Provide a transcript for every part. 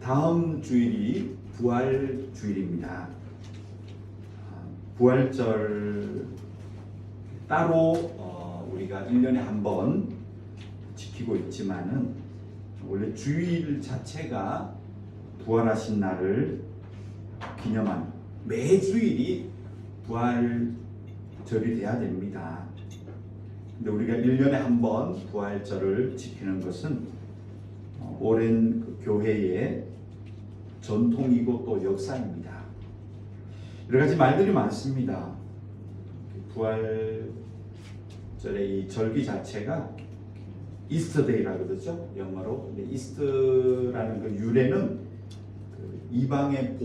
다음 주일이 부활 주일입니다. 부활절 따로 우리가 1년에 한 번 지키고 있지만은 원래 주일 자체가 부활하신 날을 기념한 매 주일이 부활절이 돼야 됩니다. 근데 우리가 1년에 한 번 부활절을 지키는 것은 오랜 그 교회의 전통이고 또 역사입니다. 여러 가지 말들이 많습니다. 부활절의 이 절기 자체가 이스터데이라고 그러죠, 영어로. 근데 이스터라는 그 유래는 그 이방의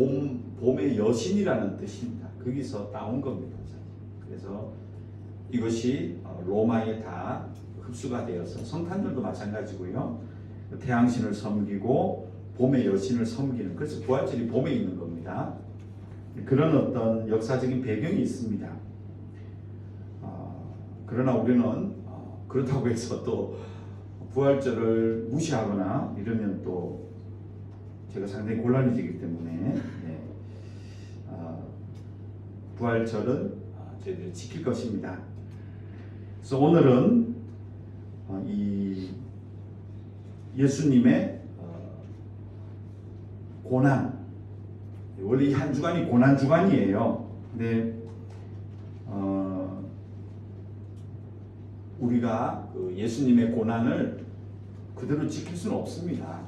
봄의 여신이라는 뜻입니다. 거기서 따온 겁니다. 그래서 이것이 로마에 다 흡수가 되어서 성탄절도 마찬가지고요. 태양신을 섬기고 봄의 여신을 섬기는, 그래서 부활절이 봄에 있는 겁니다. 그런 어떤 역사적인 배경이 있습니다. 그러나 우리는 그렇다고 해서 또 부활절을 무시하거나 이러면 또 제가 상당히 곤란해지기 때문에 부활절은 저희들이 지킬 것입니다. 그래서 오늘은 이 예수님의 고난, 원래 이 한 주간이 고난 주간이에요. 근데 우리가 그 예수님의 고난을 그대로 지킬 수는 없습니다.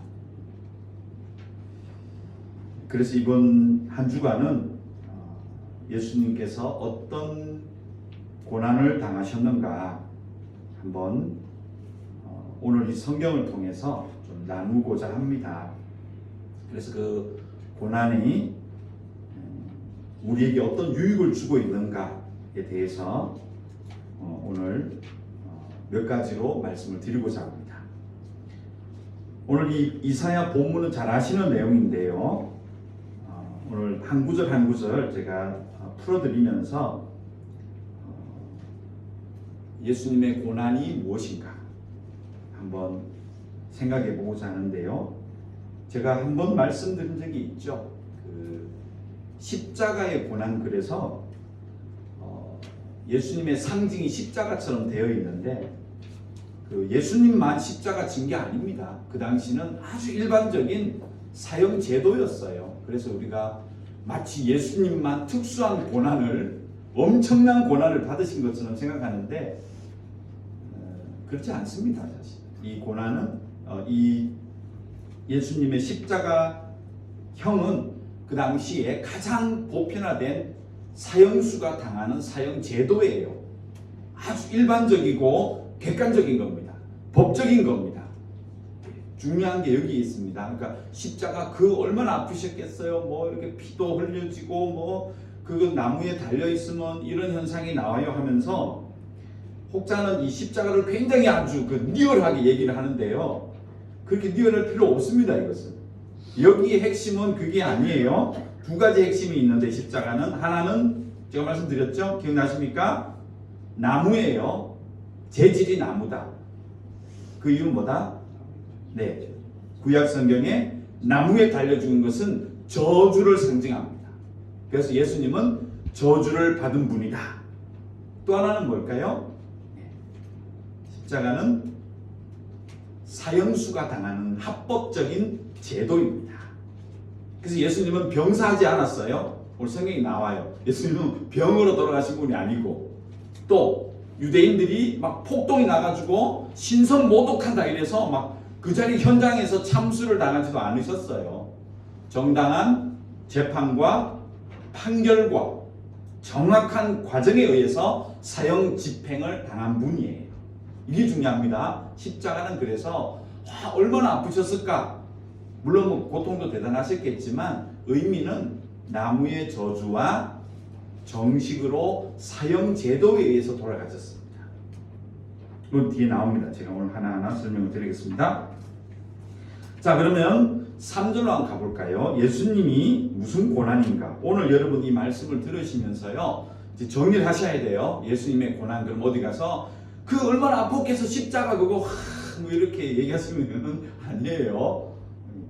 그래서 이번 한 주간은 예수님께서 어떤 고난을 당하셨는가 한번 오늘 이 성경을 통해서 좀 나누고자 합니다. 그래서 그 고난이 우리에게 어떤 유익을 주고 있는가에 대해서 오늘 몇 가지로 말씀을 드리고자 합니다. 오늘 이 이사야 본문은 잘 아시는 내용인데요. 오늘 한 구절 한 구절 제가 풀어드리면서 예수님의 고난이 무엇인가 한번 생각해 보고자 하는데요. 제가 한번 말씀드린 적이 있죠. 그 십자가의 고난, 그래서 예수님의 상징이 십자가처럼 되어 있는데 그 예수님만 십자가 진 게 아닙니다. 그 당시는 아주 일반적인 사형 제도였어요. 그래서 우리가 마치 예수님만 특수한 고난을, 엄청난 고난을 받으신 것처럼 생각하는데 그렇지 않습니다. 사실 이 고난은 이 예수님의 십자가형은 그 당시에 가장 보편화된 사형수가 당하는 사형 제도예요. 아주 일반적이고 객관적인 겁니다. 법적인 겁니다. 중요한 게 여기 있습니다. 그러니까 십자가 그 얼마나 아프셨겠어요. 뭐 이렇게 피도 흘려지고 뭐 그거 나무에 달려 있으면 이런 현상이 나와요 하면서 혹자는 이 십자가를 굉장히 아주 그 리얼하게 얘기를 하는데요. 그렇게 리얼할 필요 없습니다. 이것은 여기의 핵심은 그게 아니에요. 두 가지 핵심이 있는데 십자가는 하나는 제가 말씀드렸죠. 기억나십니까? 나무예요. 재질이 나무다. 그 이유는 뭐다? 네, 구약 성경에 나무에 달려 죽은 것은 저주를 상징합니다. 그래서 예수님은 저주를 받은 분이다. 또 하나는 뭘까요? 십자가는 사형수가 당하는 합법적인 제도입니다. 그래서 예수님은 병사하지 않았어요. 오늘 성경에 나와요. 예수님은 병으로 돌아가신 분이 아니고, 또 유대인들이 막 폭동이 나가지고 신성 모독한다 이래서 막 그 자리 현장에서 참수를 당하지도 않으셨어요. 정당한 재판과 판결과 정확한 과정에 의해서 사형 집행을 당한 분이에요. 이게 중요합니다. 십자가는 그래서 얼마나 아프셨을까? 물론 뭐 고통도 대단하셨겠지만 의미는 나무의 저주와 정식으로 사형 제도에 의해서 돌아가셨습니다. 그건 뒤에 나옵니다. 제가 오늘 하나하나 설명을 드리겠습니다. 자, 그러면 3절로 한번 가볼까요? 예수님이 무슨 고난인가? 오늘 여러분 이 말씀을 들으시면서요, 이제 정리를 하셔야 돼요. 예수님의 고난, 그럼 어디 가서 그 얼마나 아팠겠어 십자가 그거 뭐 이렇게 얘기하시면 아니에요.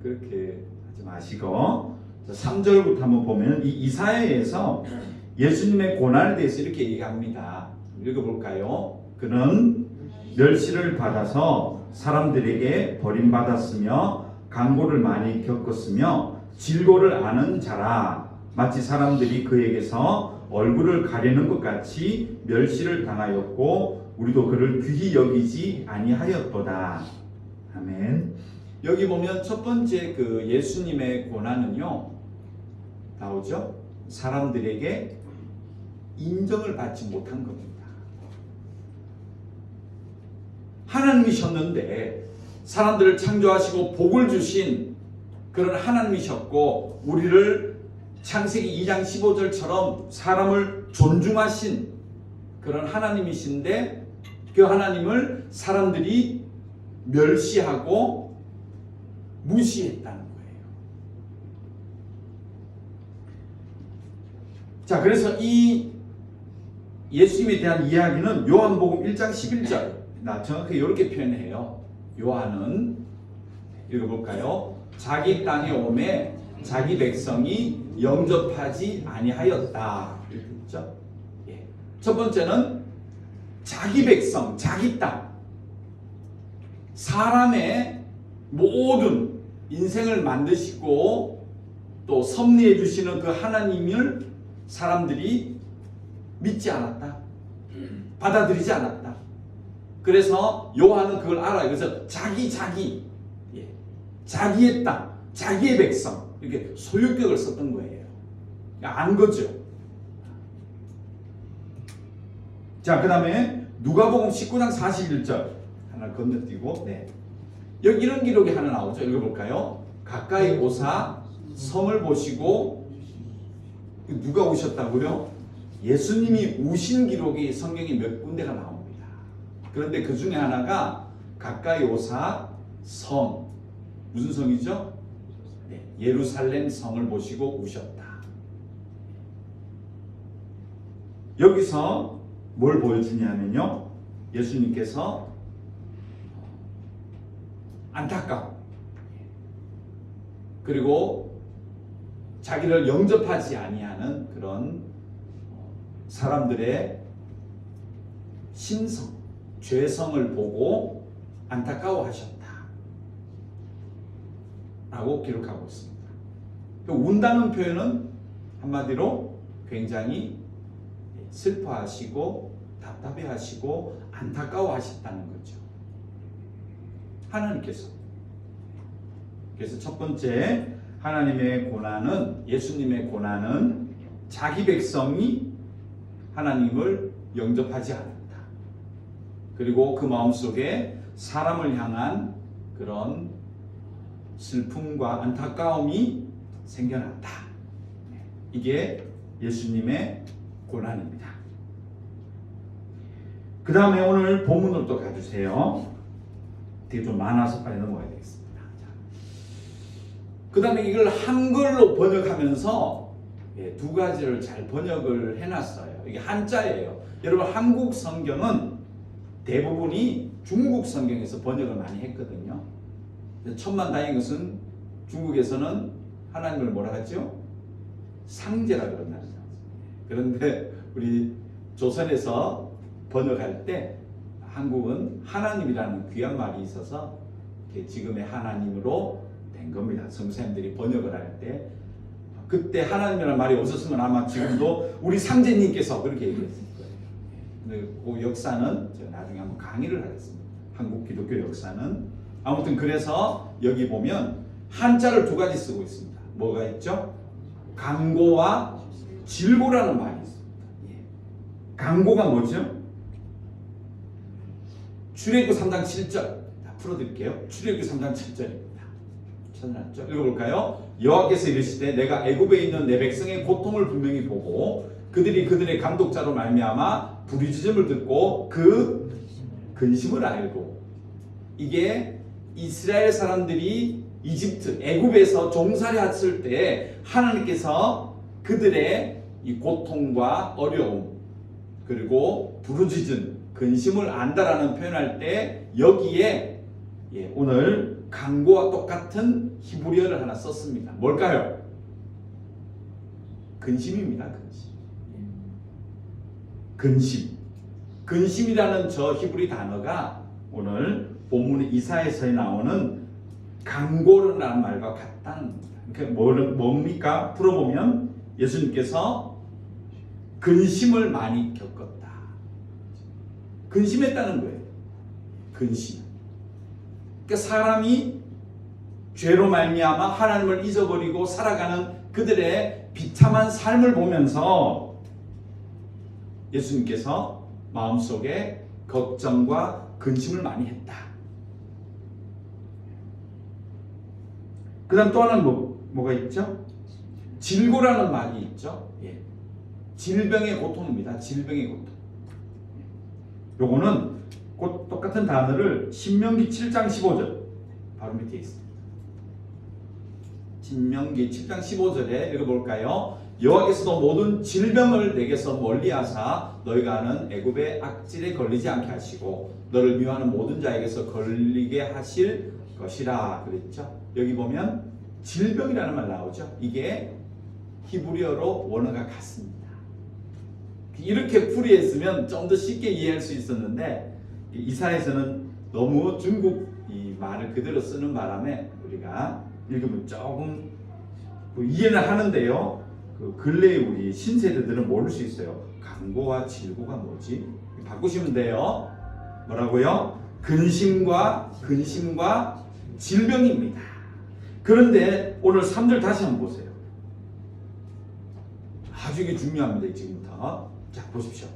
그렇게 하지 마시고 3절부터 한번 보면 이 이사야에서 예수님의 고난에 대해서 이렇게 얘기합니다. 읽어볼까요? 그는 멸시를 받아서 사람들에게 버림받았으며 강고를 많이 겪었으며 질고를 아는 자라. 마치 사람들이 그에게서 얼굴을 가리는 것 같이 멸시를 당하였고 우리도 그를 귀히 여기지 아니하였도다. 아멘. 여기 보면 첫 번째 그 예수님의 고난은요 나오죠. 사람들에게 인정을 받지 못한 겁니다. 하나님이셨는데 사람들을 창조하시고 복을 주신 그런 하나님이셨고 우리를 창세기 2장 15절처럼 사람을 존중하신 그런 하나님이신데 그 하나님을 사람들이 멸시하고 무시했다는 거예요. 자, 그래서 이 예수님에 대한 이야기는 요한복음 1장 11절 정확하게 이렇게 표현해요. 요한은 읽어볼까요? 자기 땅에 오매 자기 백성이 영접하지 아니하였다. 이렇게 있죠. 예. 첫 번째는 자기 백성, 자기 땅, 사람의 모든 인생을 만드시고 또 섭리해 주시는 그 하나님을 사람들이 믿지 않았다. 받아들이지 않았다. 그래서 요한은 그걸 알아요. 그래서 자기의 땅, 자기의 백성 이렇게 소유격을 썼던 거예요. 안 거죠. 자, 그 다음에 누가복음 19장 41절 하나 건너뛰고 여기 이런 기록이 하나 나오죠. 읽어볼까요? 가까이 오사 성을 보시고 누가 오셨다고요? 예수님이 우신 기록이 성경에 몇 군데가 나옵니다. 그런데 그 중에 하나가 가까이 오사 성, 무슨 성이죠? 예루살렘 성을 보시고 우셨다. 여기서 뭘 보여주냐면요, 예수님께서 안타까움 그리고 자기를 영접하지 아니하는 그런 사람들의 심성, 죄성을 보고 안타까워하셨다 라고 기록하고 있습니다. 운다는 표현은 한마디로 굉장히 슬퍼하시고 답답해하시고 안타까워하셨다는 거죠. 하나님께서. 그래서 첫 번째 하나님의 고난은, 예수님의 고난은 자기 백성이 하나님을 영접하지 않았다. 그리고 그 마음속에 사람을 향한 그런 슬픔과 안타까움이 생겨났다. 이게 예수님의 고난입니다. 그 다음에 오늘 본문으로 또 가주세요. 되게 좀 많아서 빨리 넘어가야 되겠습니다. 그 다음에 이걸 한글로 번역하면서 두 가지를 잘 번역을 해놨어요. 이게 한자예요. 여러분, 한국 성경은 대부분이 중국 성경에서 번역을 많이 했거든요. 천만다행인 것은 중국에서는 하나님을 뭐라 하죠? 상제라 그런다. 그런데 우리 조선에서 번역할 때 한국은 하나님이라는 귀한 말이 있어서 지금의 하나님으로 된 겁니다. 선생님들이 번역을 할 때 그때 하나님이라는 말이 없었으면 아마 지금도 우리 상제님께서 그렇게 얘기했을 거예요. 근데 그 역사는 제가 나중에 한번 강의를 하겠습니다. 한국 기독교 역사는. 아무튼 그래서 여기 보면 한자를 두 가지 쓰고 있습니다. 뭐가 있죠? 강고와 질고라는 말이 있습니다. 강고가 뭐죠? 출애굽기 3장 7절 풀어드릴게요. 출애굽기 3장 7절입니다. 찾아놨죠? 읽어볼까요? 여호와께서 이르시되 내가 애굽에 있는 내 백성의 고통을 분명히 보고 그들이 그들의 감독자로 말미암아 부르짖음을 듣고 그 근심을 알고. 이게 이스라엘 사람들이 이집트, 애굽에서 종살이했을 때 하나님께서 그들의 이 고통과 어려움 그리고 부르짖음, 근심을 안다라는 표현할 때 여기에 오늘 간고와 똑같은 히브리어를 하나 썼습니다. 뭘까요? 근심입니다. 근심. 근심이라는 저 히브리 단어가 오늘 본문 이사야서에 나오는 간고라는 말과 같다는 겁니다. 그러니까 뭡니까? 풀어보면 예수님께서 근심을 많이 겪었다. 근심했다는 거예요. 근심. 그러니까 사람이 죄로 말미암아 하나님을 잊어버리고 살아가는 그들의 비참한 삶을 보면서 예수님께서 마음속에 걱정과 근심을 많이 했다. 그 다음 또 하나는 뭐가 있죠? 질고라는 말이 있죠. 질병의 고통입니다. 질병의 고통. 요거는 곧 똑같은 단어를 신명기 7장 15절 바로 밑에 있습니다. 신명기 7장 15절에 읽어볼까요? 여호와께서도 모든 질병을 내게서 멀리하사 너희가 하는 애굽의 악질에 걸리지 않게 하시고 너를 미워하는 모든 자에게서 걸리게 하실 것이라 그랬죠. 여기 보면 질병이라는 말 나오죠. 이게 히브리어로 원어가 같습니다. 이렇게 풀이했으면 좀 더 쉽게 이해할 수 있었는데 이사야에서는 너무 중국 이 말을 그대로 쓰는 바람에 우리가 읽으면 조금 이해는 하는데요. 그 근래에 우리 신세대들은 모를 수 있어요. 간고와 질고가 뭐지? 바꾸시면 돼요. 뭐라고요? 근심과 질병입니다. 그런데 오늘 3절 다시 한번 보세요. 아주 이게 중요합니다. 지금부터. 자, 보십시오.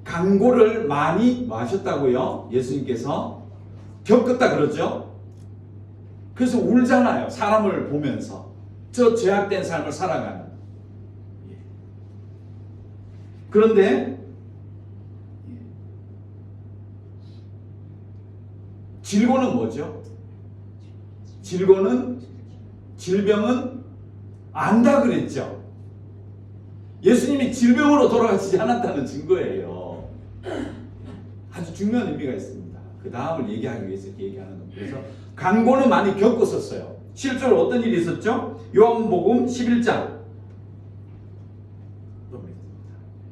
간고를 많이 마셨다고요? 예수님께서 겪었다 그러죠? 그래서 울잖아요. 사람을 보면서. 저 죄악된 삶을 살아가는. 그런데 질고는 뭐죠? 질병은 안다 그랬죠. 예수님이 질병으로 돌아가시지 않았다는 증거예요. 아주 중요한 의미가 있습니다. 그 다음을 얘기하기 위해서 얘기하는 겁니다. 그래서 간고는 많이 겪었었어요. 실제로 어떤 일이 있었죠? 요한복음 11장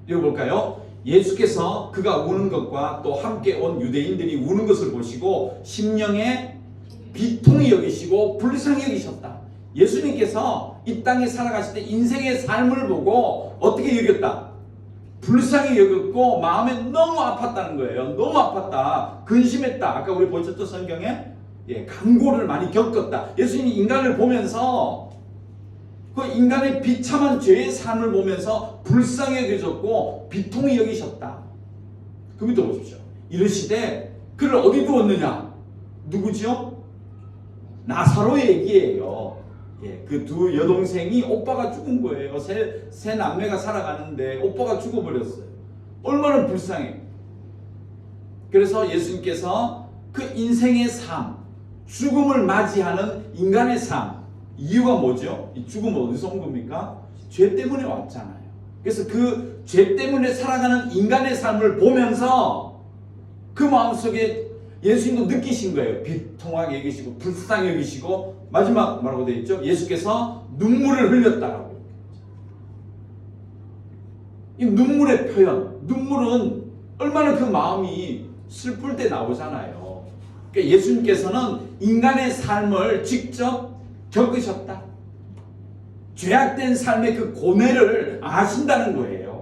읽어볼까요? 예수께서 그가 우는 것과 또 함께 온 유대인들이 우는 것을 보시고 심령에 비통히 여기시고 불쌍히 여기셨다. 예수님께서 이 땅에 살아가실 때 인생의 삶을 보고 어떻게 여겼다? 불쌍히 여겼고 마음에 너무 아팠다는 거예요. 너무 아팠다. 근심했다. 아까 우리 보셨죠? 성경에? 간고를 많이 겪었다. 예수님이 인간을 보면서 그 인간의 비참한 죄의 삶을 보면서 불쌍히 여기셨고 비통히 여기셨다. 그 밑에 보십시오. 이르시되 그를 어디 두었느냐? 누구죠? 나사로의 얘기예요. 그 두 여동생이 오빠가 죽은 거예요. 세 남매가 살아가는데 오빠가 죽어버렸어요. 얼마나 불쌍해. 그래서 예수님께서 그 인생의 삶, 죽음을 맞이하는 인간의 삶, 이유가 뭐죠? 이 죽음은 어디서 온 겁니까? 죄 때문에 왔잖아요. 그래서 그 죄 때문에 살아가는 인간의 삶을 보면서 그 마음속에 예수님도 느끼신 거예요. 비통하게 여기시고 불쌍히 여기시고 마지막 뭐라고 되어 있죠? 예수께서 눈물을 흘렸다라고. 이 눈물의 표현, 눈물은 얼마나 그 마음이 슬플 때 나오잖아요. 그러니까 예수님께서는 인간의 삶을 직접 겪으셨다. 죄악된 삶의 그 고뇌를 아신다는 거예요.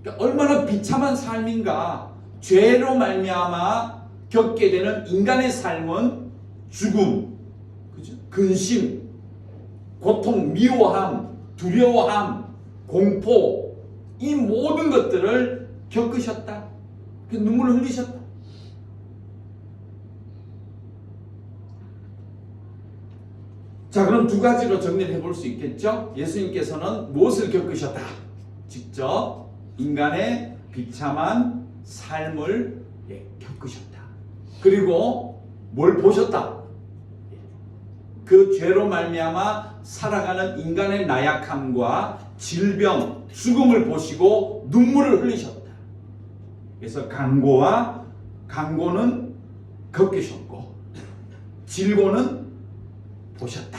그러니까 얼마나 비참한 삶인가. 죄로 말미암아 겪게 되는 인간의 삶은 죽음, 그죠? 근심, 고통, 미워함, 두려워함, 공포, 이 모든 것들을 겪으셨다. 눈물을 흘리셨다. 자, 그럼 두 가지로 정리를 해볼 수 있겠죠? 예수님께서는 무엇을 겪으셨다? 직접 인간의 비참한 삶을 겪으셨다. 그리고 뭘 보셨다? 그 죄로 말미암아 살아가는 인간의 나약함과 질병, 죽음을 보시고 눈물을 흘리셨다. 그래서 간고는 겪으셨고 질고는 보셨다.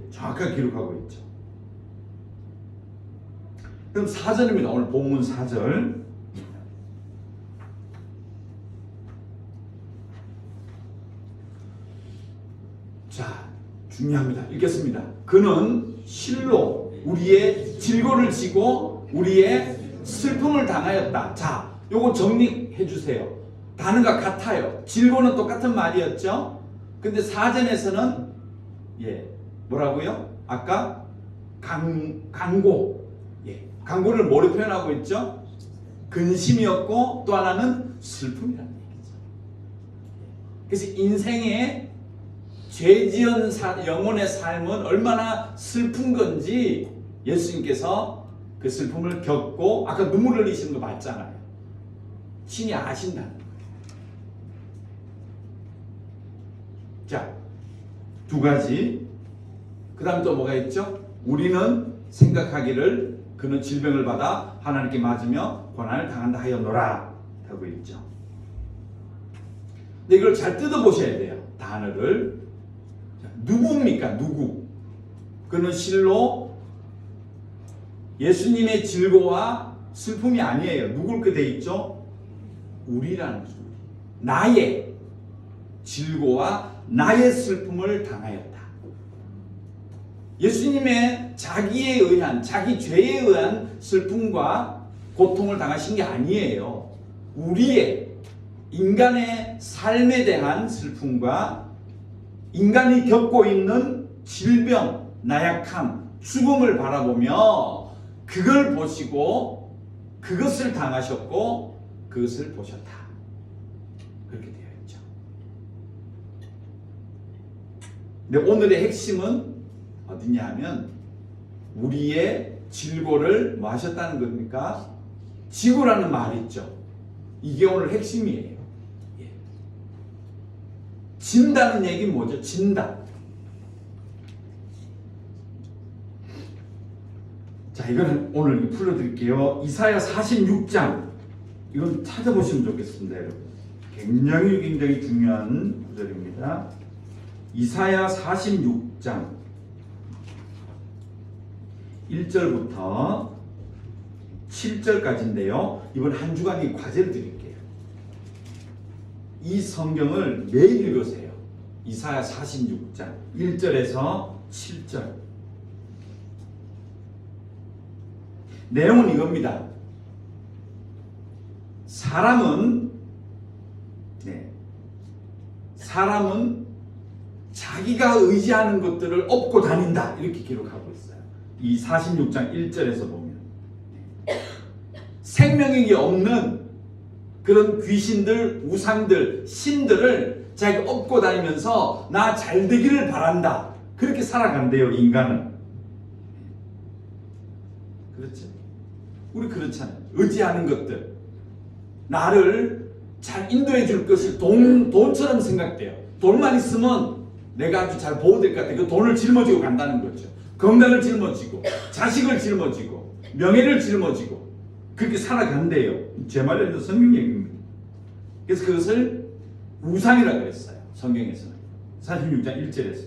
정확하게 기록하고 있죠. 그럼 4절입니다. 오늘 본문 4절. 자, 중요합니다. 읽겠습니다. 그는 실로 우리의 질고를 지고 우리의 슬픔을 당하였다. 자, 요거 정리해 주세요. 단어가 같아요. 질고는 똑같은 말이었죠. 근데 사전에서는 뭐라고요? 아까 강고. 강고를 뭐로 표현하고 있죠? 근심이었고 또 하나는 슬픔이라는 얘기죠. 그래서 인생의 죄지은 영혼의 삶은 얼마나 슬픈 건지 예수님께서 그 슬픔을 겪고 아까 눈물 흘리시는 거 봤잖아요. 신이 아신다는 거예요. 자, 두 가지. 그 다음 또 뭐가 있죠? 우리는 생각하기를 그는 질병을 받아 하나님께 맞으며 고난을 당한다 하였노라 하고 있죠. 근데 이걸 잘 뜯어보셔야 돼요. 단어를. 누구입니까? 누구? 그는 실로 예수님의 질고와 슬픔이 아니에요. 누굴 그 돼 있죠? 우리라는 줄. 나의 질고와 나의 슬픔을 당하였다. 예수님의 자기에 의한, 자기 죄에 의한 슬픔과 고통을 당하신 게 아니에요. 우리의 인간의 삶에 대한 슬픔과 인간이 겪고 있는 질병, 나약함, 죽음을 바라보며 그걸 보시고 그것을 당하셨고 그것을 보셨다. 그렇게 되어 있죠. 근데 오늘의 핵심은 어디냐 하면 우리의 질고를 뭐 하셨다는 겁니까? 지고라는 말이 있죠. 이게 오늘 핵심이에요. 진다는 얘기는 뭐죠? 진다. 자, 이거는 오늘 풀어드릴게요. 이사야 46장. 이건 찾아보시면 좋겠습니다, 여러분. 굉장히 중요한 구절입니다. 이사야 46장 1절부터 7절까지인데요. 이번 한 주간 과제를 드릴게요. 이 성경을 매일 읽으세요. 이사야 46장 1절에서 7절. 내용은 이겁니다. 사람은 자기가 의지하는 것들을 업고 다닌다. 이렇게 기록하고 있어요. 이 46장 1절에서 보면 생명력이 없는 그런 귀신들, 우상들, 신들을 자기가 업고 다니면서 나 잘 되기를 바란다. 그렇게 살아간대요, 인간은. 그렇죠? 우리 그렇잖아요. 의지하는 것들. 나를 잘 인도해 줄 것이 돈처럼 생각돼요. 돈만 있으면 내가 아주 잘 보호될 것 같아. 그 돈을 짊어지고 간다는 거죠. 건강을 짊어지고, 자식을 짊어지고, 명예를 짊어지고, 그렇게 살아간대요. 제 말이 아니라 성경 얘기입니다. 그래서 그것을 우상이라고 그랬어요. 성경에서는. 46장 1절에서.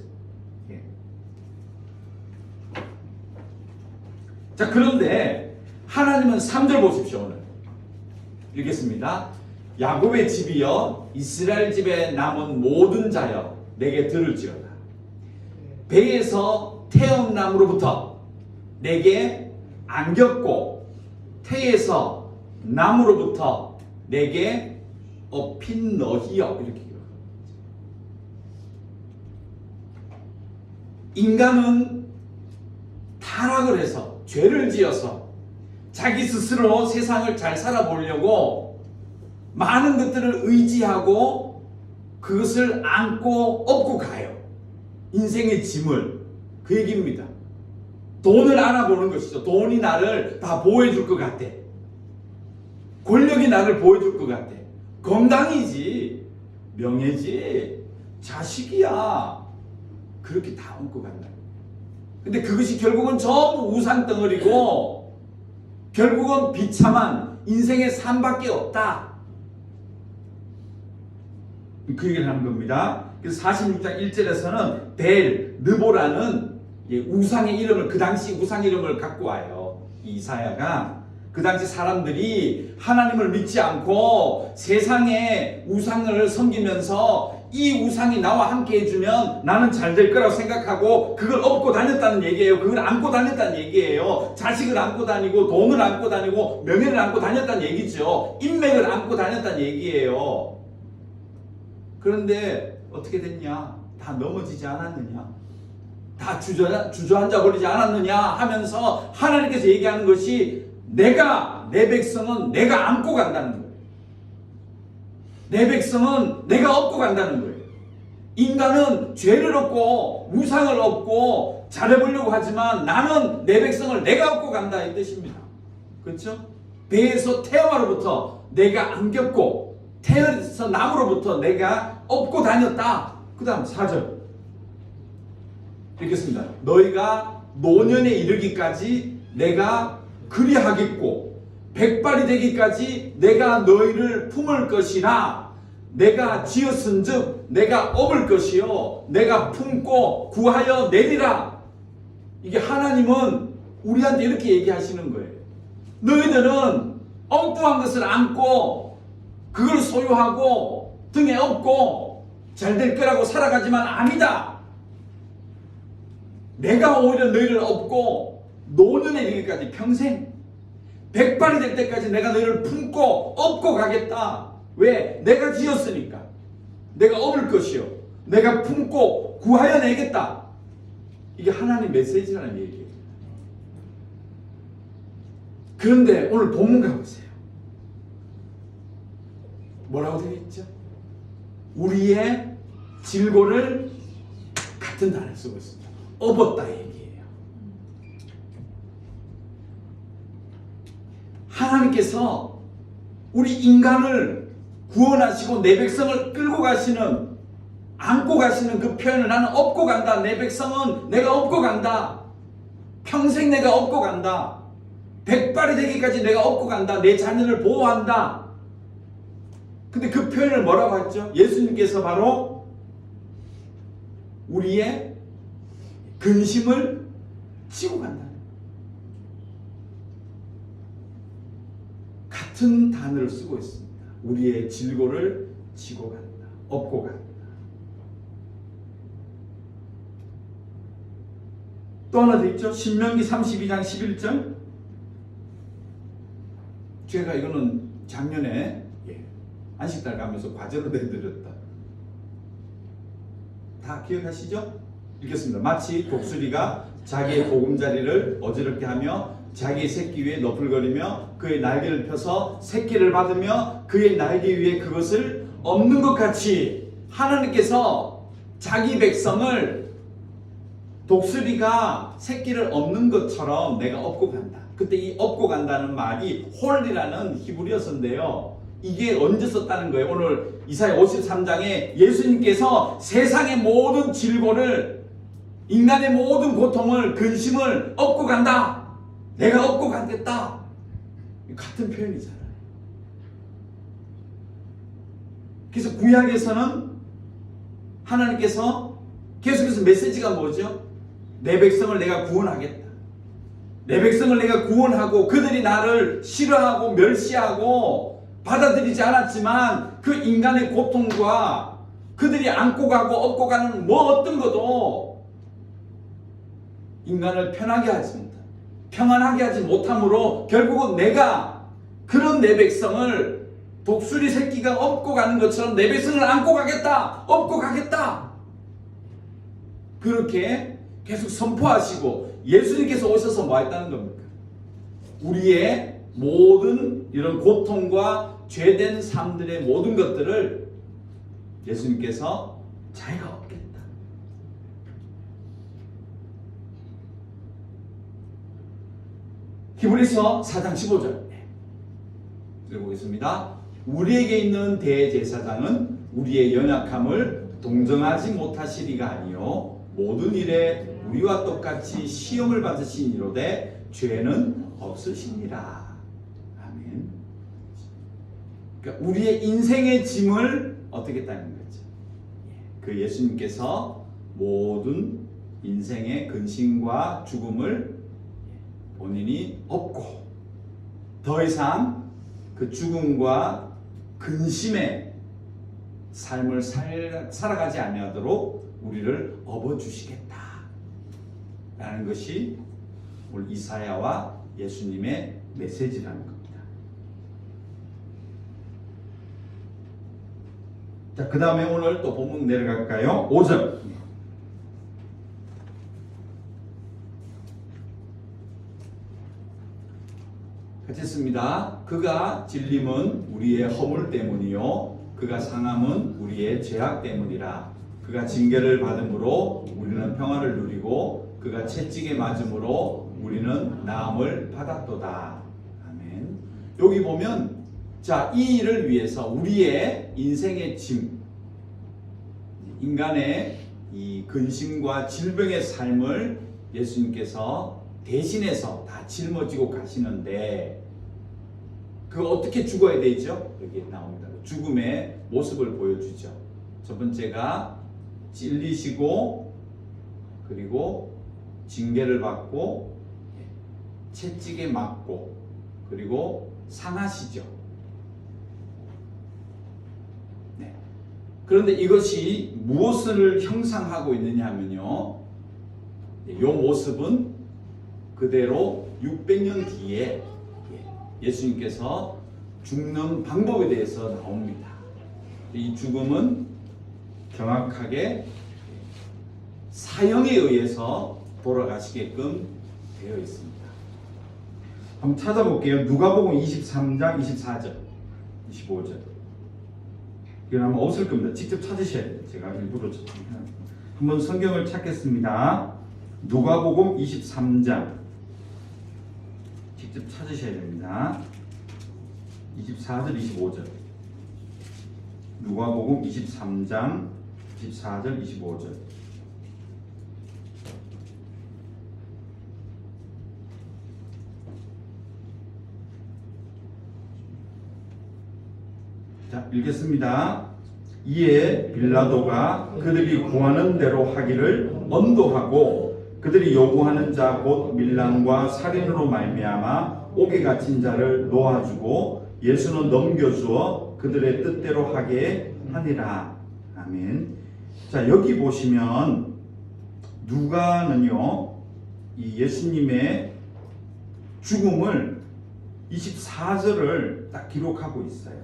자, 그런데 하나님은 3절 보십시오. 오늘 읽겠습니다. 야곱의 집이여 이스라엘 집에 남은 모든 자여 내게 들을지어다. 배에서 태음나무로부터 내게 안겼고 태에서 나무로부터 내게 업힌 너희여. 이렇게 기록합니다. 인간은 타락을 해서 죄를 지어서 자기 스스로 세상을 잘 살아보려고 많은 것들을 의지하고 그것을 안고 업고 가요. 인생의 짐을. 그 얘기입니다. 돈을 알아보는 것이죠. 돈이 나를 다 보호해줄 것 같대. 권력이 나를 보호해줄 것 같대. 건강이지, 명예지, 자식이야. 그렇게 다 얹고 간다. 근데 그것이 결국은 전부 우상덩어리고 결국은 비참한 인생의 삶밖에 없다. 그 얘기를 하는 겁니다. 그래서 46장 1절에서는 벨, 느보라는 우상의 이름을, 그 당시 우상 이름을 갖고 와요. 이사야가 그 당시 사람들이 하나님을 믿지 않고 세상의 우상을 섬기면서 이 우상이 나와 함께 해주면 나는 잘 될 거라고 생각하고 그걸 업고 다녔다는 얘기예요. 그걸 안고 다녔다는 얘기예요. 자식을 안고 다니고 돈을 안고 다니고 명예를 안고 다녔다는 얘기죠. 인맥을 안고 다녔다는 얘기예요. 그런데 어떻게 됐냐? 다 넘어지지 않았느냐? 다 주저앉아 버리지 않았느냐 하면서 하나님께서 얘기하는 것이 내 백성은 내가 안고 간다는 거예요. 내 백성은 내가 업고 간다는 거예요. 인간은 죄를 업고 우상을 업고 잘해보려고 하지만 나는 내 백성을 내가 업고 간다 이 뜻입니다. 그렇죠? 배에서 태아마로부터 내가 안겼고 태어서 나무로부터 내가 업고 다녔다. 그 다음 4절 읽겠습니다. 너희가 노년에 이르기까지 내가 그리하겠고 백발이 되기까지 내가 너희를 품을 것이나 내가 지었은즉 내가 업을 것이요 내가 품고 구하여 내리라. 이게 하나님은 우리한테 이렇게 얘기하시는 거예요. 너희들은 엉뚱한 것을 안고 그걸 소유하고 등에 업고 잘 될 거라고 살아가지만 아니다. 내가 오히려 너희를 업고 노년에 이르기까지 평생 백발이 될 때까지 내가 너희를 품고 업고 가겠다. 왜? 내가 지었으니까. 내가 업을 것이요 내가 품고 구하여 내겠다. 이게 하나님 메시지라는 얘기예요. 그런데 오늘 본문 가보세요. 뭐라고 되어 있죠? 우리의 질고를 같은 단어를 쓰고 있습니다. 업었다 얘기예요. 하나님께서 우리 인간을 구원하시고 내 백성을 끌고 가시는, 안고 가시는 그 표현을 나는 업고 간다. 내 백성은 내가 업고 간다. 평생 내가 업고 간다. 백발이 되기까지 내가 업고 간다. 내 자녀를 보호한다. 근데 그 표현을 뭐라고 했죠? 예수님께서 바로 우리의 근심을 지고 간다. 같은 단어를 쓰고 있습니다. 우리의 질고를 지고 간다. 업고 간다. 또 하나 더 있죠? 신명기 32장 11절. 제가 이거는 작년에 안식달 가면서 과제로 내드렸다. 다 기억하시죠? 읽겠습니다. 마치 독수리가 자기의 보금자리를 어지럽게 하며 자기의 새끼 위에 너풀거리며 그의 날개를 펴서 새끼를 받으며 그의 날개 위에 그것을 엎는 것 같이 하나님께서 자기 백성을 독수리가 새끼를 엎는 것처럼 내가 엎고 간다. 그때 이 엎고 간다는 말이 홀이라는 히브리어서인데요. 이게 언제 썼다는 거예요? 오늘 이사야 53장에 예수님께서 세상의 모든 질고를, 인간의 모든 고통을, 근심을 엎고 간다. 내가 업고 가겠다. 같은 표현이잖아요. 그래서 구약에서는 하나님께서 계속해서 메시지가 뭐죠? 내 백성을 내가 구원하겠다. 내 백성을 내가 구원하고 그들이 나를 싫어하고 멸시하고 받아들이지 않았지만 그 인간의 고통과 그들이 안고 가고 업고 가는 뭐 어떤 것도 인간을 편하게 하지 못한다. 평안하게 하지 못함으로 결국은 내가 그런 내 백성을 독수리 새끼가 업고 가는 것처럼 내 백성을 안고 가겠다. 업고 가겠다. 그렇게 계속 선포하시고 예수님께서 오셔서 뭐 했다는 겁니까? 우리의 모든 이런 고통과 죄된 삶들의 모든 것들을 예수님께서 자기가 업겠다. 히브리서 4장 15절 읽어보겠습니다. 우리에게 있는 대제사장은 우리의 연약함을 동정하지 못하시리가 아니요 모든 일에 우리와 똑같이 시험을 받으신 이로되 죄는 없으시니라. 아멘. 그러니까 우리의 인생의 짐을 어떻게 했다는 거죠? 그 예수님께서 모든 인생의 근심과 죽음을 본인이 업고 더 이상 그 죽음과 근심의 삶을 살아가지 아니하도록 우리를 업어주시겠다 라는 것이 오늘 이사야와 예수님의 메시지라는 겁니다. 자, 그 다음에 오늘 또 본문 내려갈까요? 5절. 같이 읽습니다. 그가 질림은 우리의 허물 때문이요 그가 상함은 우리의 죄악 때문이라. 그가 징계를 받음으로 우리는 평화를 누리고 그가 채찍에 맞음으로 우리는 나음을 받았도다. 아멘. 여기 보면 자, 이 일을 위해서 우리의 인생의 짐, 인간의 이 근심과 질병의 삶을 예수님께서 대신해서 다 짊어지고 가시는데 그 어떻게 죽어야 되죠? 여기 나옵니다. 죽음의 모습을 보여주죠. 첫 번째가 찔리시고 그리고 징계를 받고 채찍에 맞고 그리고 상하시죠. 네. 그런데 이것이 무엇을 형상하고 있느냐 하면요, 이 모습은 그대로 600년 뒤에 예수님께서 죽는 방법에 대해서 나옵니다. 이 죽음은 정확하게 사형에 의해서 돌아가시게끔 되어 있습니다. 한번 찾아볼게요. 누가복음 23장 24절 25절. 이건 아마 없을 겁니다. 직접 찾으셔야 돼요. 제가 일부러 한번 성경을 찾겠습니다. 누가복음 23장 직접 찾으셔야 됩니다. 24절 25절. 누가복음 23장 24절 25절. 자, 읽겠습니다. 이에 빌라도가 그들이 구하는 대로 하기를 언도하고 그들이 요구하는 자 곧 밀랑과 살인으로 말미암아 옥에 갇힌 자를 놓아주고 예수는 넘겨주어 그들의 뜻대로 하게 하니라. 아멘. 자, 여기 보시면 누가는요 이 예수님의 죽음을 24절을 딱 기록하고 있어요.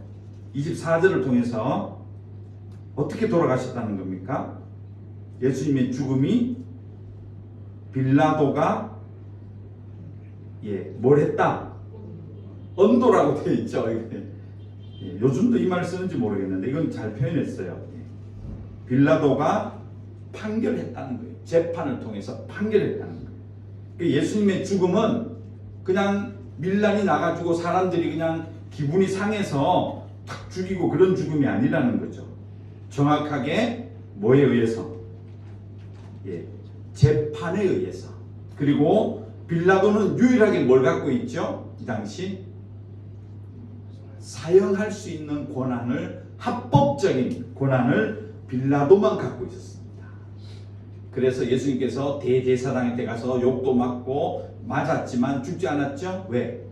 24절을 통해서 어떻게 돌아가셨다는 겁니까? 예수님의 빌라도가 뭘 했다? 언도라고 되어 있죠. 요즘도 이 말을 쓰는지 모르겠는데 이건 잘 표현했어요. 빌라도가 판결했다는 거예요. 재판을 통해서 판결했다는 거예요. 예수님의 죽음은 그냥 밀란이 나가지고 사람들이 그냥 기분이 상해서 탁 죽이고 그런 죽음이 아니라는 거죠. 정확하게 뭐에 의해서? 재판에 의해서. 그리고 빌라도는 유일하게 뭘 갖고 있죠? 이 당시 사형할 수 있는 권한을, 합법적인 권한을 빌라도만 갖고 있었습니다. 그래서 예수님께서 대제사장한테 가서 욕도 맞고 맞았지만 죽지 않았죠? 왜?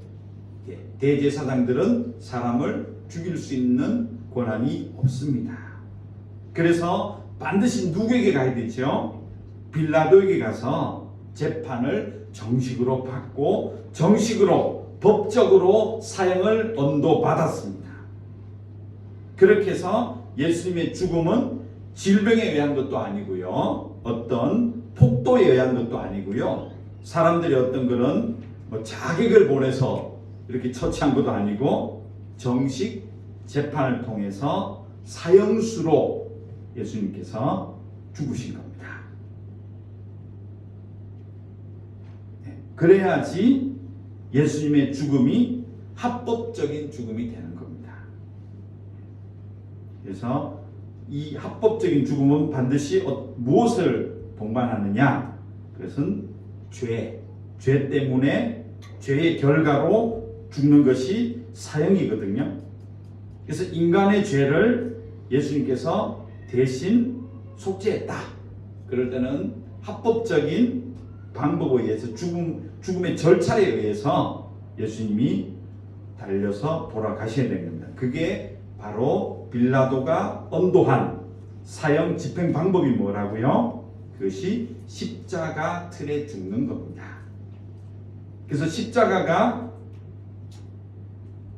대제사장들은 사람을 죽일 수 있는 권한이 없습니다. 그래서 반드시 누구에게 가야 되죠? 빌라도에게 가서 재판을 정식으로 받고 정식으로 법적으로 사형을 언도받았습니다. 그렇게 해서 예수님의 죽음은 질병에 의한 것도 아니고요, 어떤 폭도에 의한 것도 아니고요, 사람들이 어떤 그런 자객을 보내서 이렇게 처치한 것도 아니고 정식 재판을 통해서 사형수로 예수님께서 죽으신 겁니다. 그래야지 예수님의 죽음이 합법적인 죽음이 되는 겁니다. 그래서 이 합법적인 죽음은 반드시 무엇을 동반하느냐? 그것은 죄 때문에 죄의 결과로 죽는 것이 사형이거든요. 그래서 인간의 죄를 예수님께서 대신 속죄했다. 그럴 때는 합법적인 방법에 의해서 죽음의 절차에 의해서 예수님이 달려서 돌아가셔야 되는 겁니다. 그게 바로 빌라도가 언도한 사형 집행 방법이 뭐라고요? 그것이 십자가 틀에 죽는 겁니다. 그래서 십자가가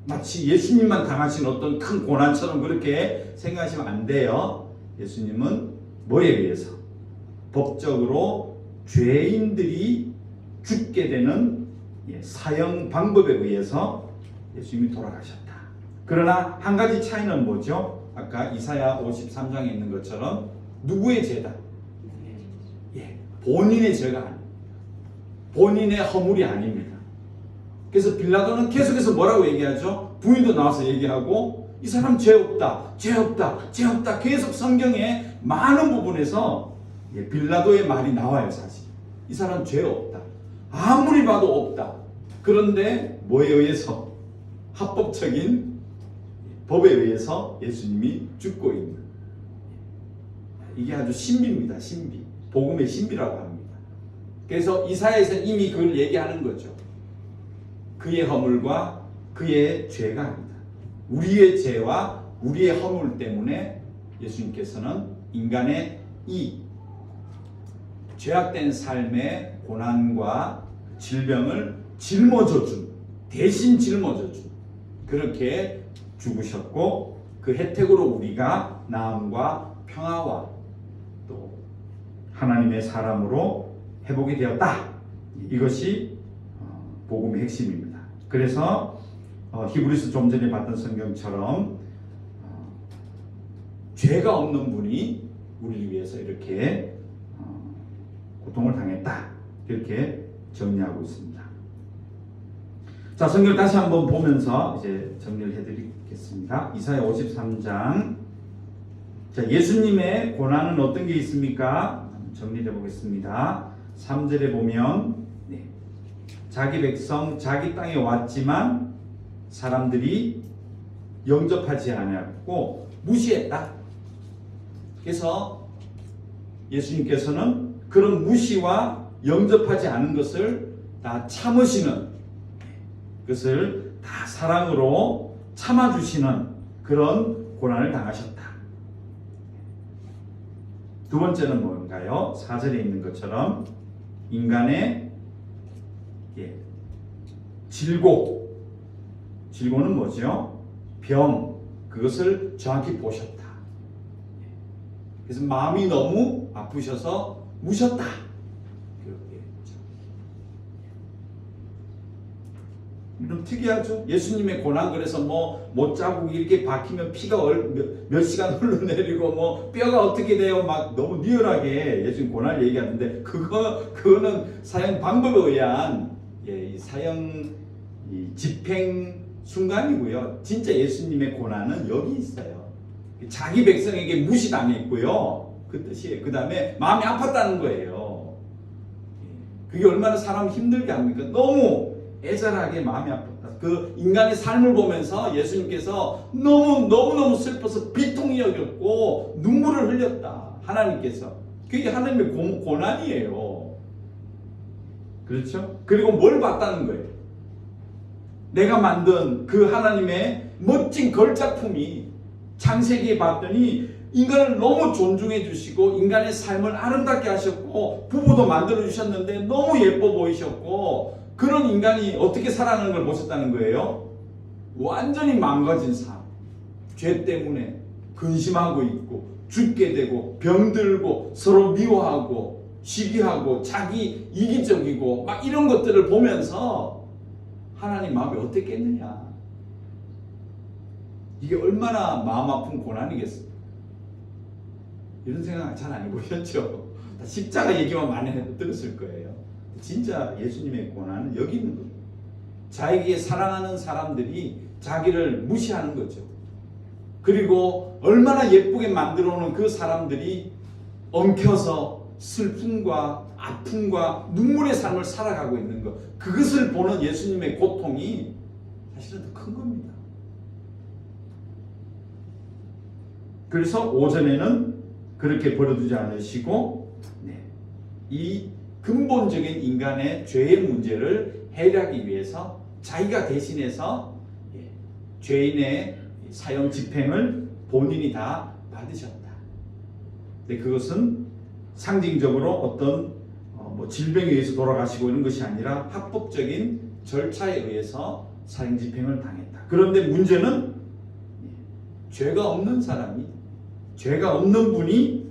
마치 예수님만 당하신 어떤 큰 고난처럼 그렇게 생각하시면 안 돼요. 예수님은 뭐에 의해서? 법적으로 죄인들이 죽게 되는 사형 방법에 의해서 예수님이 돌아가셨다. 그러나 한 가지 차이는 뭐죠? 아까 이사야 53장에 있는 것처럼 누구의 죄다? 본인의 죄가 아닙니다. 본인의 허물이 아닙니다. 그래서 빌라도는 계속해서 뭐라고 얘기하죠? 부인도 나와서 얘기하고 이 사람 죄 없다, 죄 없다, 죄 없다. 계속 성경에 많은 부분에서 빌라도의 말이 나와요. 사실 이 사람 죄 없다, 아무리 봐도 없다. 그런데 뭐에 의해서? 합법적인 법에 의해서 예수님이 죽고 있는, 이게 아주 신비입니다. 신비, 복음의 신비라고 합니다. 그래서 이사야에서 이미 그걸 얘기하는 거죠. 그의 허물과 그의 죄가 아니다. 우리의 죄와 우리의 허물 때문에 예수님께서는 인간의 이 죄악된 삶의 고난과 질병을 짊어져준, 대신 짊어져준, 그렇게 죽으셨고 그 혜택으로 우리가 나음과 평화와 또 하나님의 사람으로 회복이 되었다. 이것이 복음의 핵심입니다. 그래서 히브리서 좀 전에 봤던 성경처럼 죄가 없는 분이 우리를 위해서 이렇게 고통을 당했다. 이렇게 정리하고 있습니다. 자, 성경을 다시 한번 보면서 이제 정리를 해드리겠습니다. 이사야 53장. 자, 예수님의 고난은 어떤 게 있습니까? 정리해 보겠습니다. 3절에 보면 자기 백성 자기 땅에 왔지만 사람들이 영접하지 않았고 무시했다. 그래서 예수님께서는 그런 무시와 영접하지 않은 것을 다 참으시는, 그것을 다 사랑으로 참아주시는 그런 고난을 당하셨다. 두 번째는 뭔가요? 4절에 있는 것처럼 인간의 질고는 뭐죠? 병, 그것을 정확히 보셨다. 그래서 마음이 너무 아프셔서 무셨다. 그렇게 했죠. 좀 특이하죠? 예수님의 고난, 그래서 못자국이 이렇게 박히면 피가 몇 시간 흘러내리고 뼈가 어떻게 돼요? 막 너무 리얼하게 예수님 고난을 얘기하는데 그거는 사형 방법에 의한 이 사형 집행 순간이고요. 진짜 예수님의 고난은 여기 있어요. 자기 백성에게 무시당했고요. 그 뜻이에요. 그 다음에 마음이 아팠다는 거예요. 그게 얼마나 사람 힘들게 합니까? 너무 애절하게 마음이 아팠다. 그 인간의 삶을 보면서 예수님께서 너무너무 슬퍼서 비통이 여겼고 눈물을 흘렸다. 하나님께서. 그게 하나님의 고난이에요. 그렇죠? 그리고 뭘 봤다는 거예요? 내가 만든 그 하나님의 멋진 걸작품이 창세기에 봤더니 인간을 너무 존중해 주시고 인간의 삶을 아름답게 하셨고 부부도 만들어 주셨는데 너무 예뻐 보이셨고 그런 인간이 어떻게 살아가는 걸 보셨다는 거예요. 완전히 망가진 삶, 죄 때문에 근심하고 있고 죽게 되고 병들고 서로 미워하고 시기하고 자기 이기적이고 막 이런 것들을 보면서 하나님 마음이 어땠겠느냐. 이게 얼마나 마음 아픈 고난이겠습니까? 이런 생각 잘 안 해보셨죠? 십자가 얘기만 많이 들었을 거예요. 진짜 예수님의 고난은 여기 있는 겁니다. 자기에게 사랑하는 사람들이 자기를 무시하는 거죠. 그리고 얼마나 예쁘게 만들어 놓은 그 사람들이 엉켜서 슬픔과 아픔과 눈물의 삶을 살아가고 있는 것, 그것을 보는 예수님의 고통이 사실은 더 큰 겁니다. 그래서 오전에는 그렇게 버려두지 않으시고 이 근본적인 인간의 죄의 문제를 해결하기 위해서 자기가 대신해서 죄인의 사형 집행을 본인이 다 받으셨다. 근데 그것은 상징적으로 어떤 질병에 의해서 돌아가시고 이런 것이 아니라 합법적인 절차에 의해서 사형 집행을 당했다. 그런데 문제는 죄가 없는 사람이, 죄가 없는 분이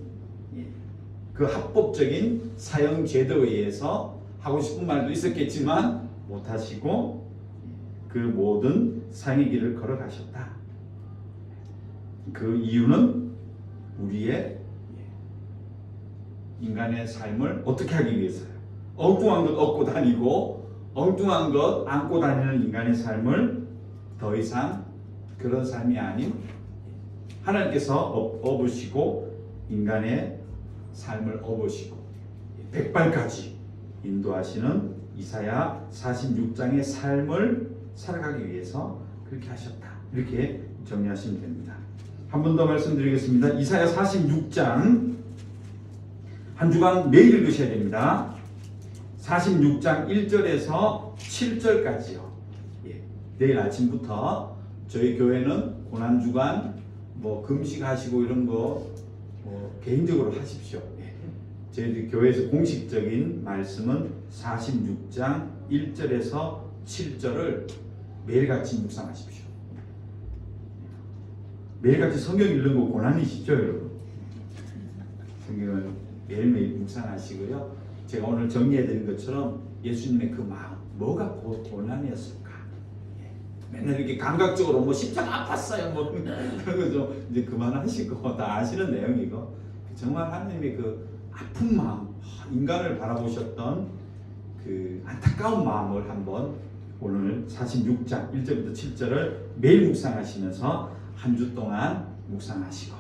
그 합법적인 사형 제도에 의해서 하고 싶은 말도 있었겠지만 못하시고 그 모든 사형의 길을 걸어가셨다. 그 이유는 우리의 인간의 삶을 어떻게 하기 위해서요? 엉뚱한 것 얻고 다니고 엉뚱한 것 안고 다니는 인간의 삶을 더 이상 그런 삶이 아닌 하나님께서 업으시고 인간의 삶을 업으시고 백발까지 인도하시는 이사야 46장의 삶을 살아가기 위해서 그렇게 하셨다. 이렇게 정리하시면 됩니다. 한 번 더 말씀드리겠습니다. 이사야 46장 한 주간 매일 읽으셔야 됩니다. 46장 1절에서 7절까지요. 내일 아침부터 저희 교회는 고난주간 금식하시고 이런 거 개인적으로 하십시오. 저희들 교회에서 공식적인 말씀은 46장 1절에서 7절을 매일같이 묵상하십시오. 매일같이 성경 읽는 거 고난이시죠, 여러분? 성경을 매일매일 묵상하시고요. 제가 오늘 정리해드린 것처럼 예수님의 그 마음, 뭐가 고난이었을까? 맨날 이렇게 감각적으로 십자가 아팠어요, 그런 거 좀 이제 그만하시고 다 아시는 내용이고 정말 하나님의 그 아픈 마음, 인간을 바라보셨던 그 안타까운 마음을 한번 오늘 46장 1절부터 7절을 매일 묵상하시면서 한 주 동안 묵상하시고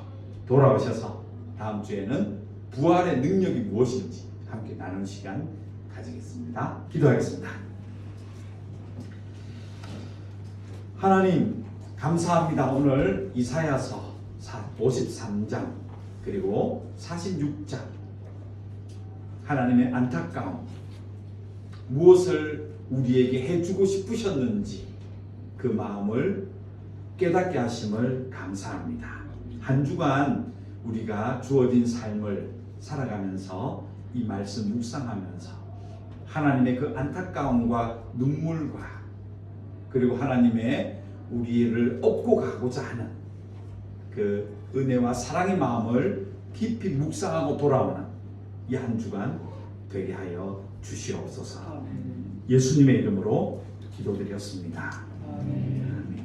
돌아오셔서 다음 주에는 부활의 능력이 무엇인지 함께 나누는 시간 가지겠습니다. 기도하겠습니다. 하나님 감사합니다. 오늘 이사야서 53장 그리고 46장 하나님의 안타까움 무엇을 우리에게 해주고 싶으셨는지 그 마음을 깨닫게 하심을 감사합니다. 한 주간 우리가 주어진 삶을 살아가면서 이 말씀 묵상하면서 하나님의 그 안타까움과 눈물과 그리고 하나님의 우리를 업고 가고자 하는 그 은혜와 사랑의 마음을 깊이 묵상하고 돌아오는 이 한 주간 되게 하여 주시옵소서. 예수님의 이름으로 기도드렸습니다. 아멘.